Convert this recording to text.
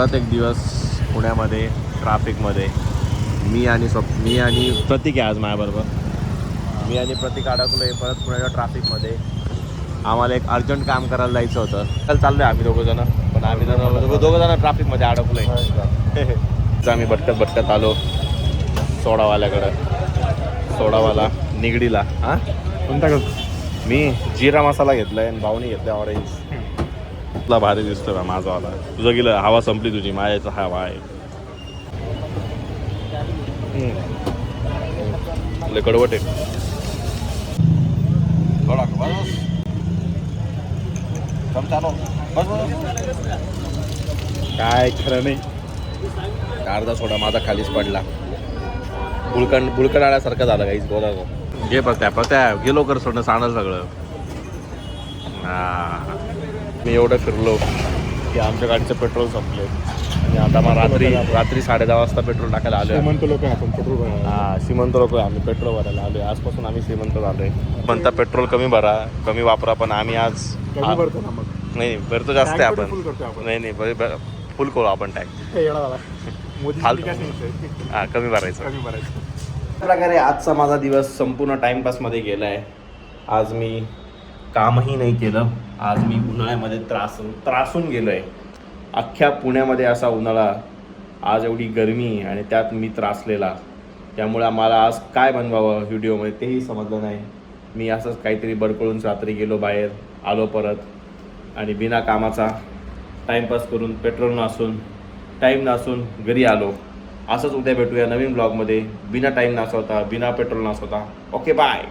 परत एक दिवस पुण्यामध्ये ट्रॅफिकमध्ये मी आणि प्रतीक आहे आज माझ्याबरोबर. मी आणि प्रतीक अडकलो आहे परत पुण्याच्या ट्रॅफिकमध्ये. आम्हाला एक अर्जंट काम करायला जायचं होतं. चल चाललो आहे आम्ही दोघंजणं, पण आम्ही दोघंजणं ट्रॅफिकमध्ये अडकलो आहे. आम्ही भटकत आलो सोडावाल्याकडं. सोडावाला निगडीला. हां कोणता करतो? मी जिरा मसाला घेतला आहे आणि भाऊनी घेतला ऑरेंज. तुला भारी दिसतो का माझावाला? तुझं गेलं हवा संपली तुझी, माझ्याचा हवा आहे. लय कडवट आहे. काय खरं नाही. अर्धा सोडा माझा खालीच पडला. बुळकण आल्यासारखं झालं काहीच बोलायचं. घे पत्या गेलो कर सोडणं सांडलं सगळं. मी एवढं फिरलो की आमच्या गाडीचं पेट्रोल संपले आणि आता मग रात्री 10:30 वाजता पेट्रोल टाकायला आलो. श्रीमंत लोक आहे आपण, पेट्रोल भरायला. श्रीमंत लोक आहे आम्ही, पेट्रोल भरायला आलोय. आजपासून आम्ही श्रीमंत झालोय. म्हणता पेट्रोल कमी भरा, कमी वापरा, पण आम्ही आज कमी भरतो ना मग. नाही भरतो जास्त आहे आपण. फुल करतो आपण. नाही फुल करू आपण टँक. हे येडा झाला. मोदी फालतू. काय सांगितलंय? हां कमी भरायचं. कमी भरायचं. अशा प्रकारे आजचा माझा दिवस संपूर्ण टाईमपासमध्ये गेला आहे. आज मी कामही नाही केलं. आज मी उन्हाळ्यामध्ये त्रासून गेलो आहे. अख्ख्या पुण्यामध्ये असा उन्हाळा, आज एवढी गरमी आणि त्यात मी त्रासलेला. त्यामुळे मला आज काय बनवावं व्हिडिओमध्ये तेही समजलं नाही. मी असंच काहीतरी बडकळून रात्री गेलो बाहेर, आलो परत आणि बिना कामाचा टाईमपास करून पेट्रोल नासून टाईम नासून घरी आलो. असंच उद्या भेटूया नवीन ब्लॉगमध्ये, बिना टाईम नासवता, बिना पेट्रोल नासवता. Okay bye.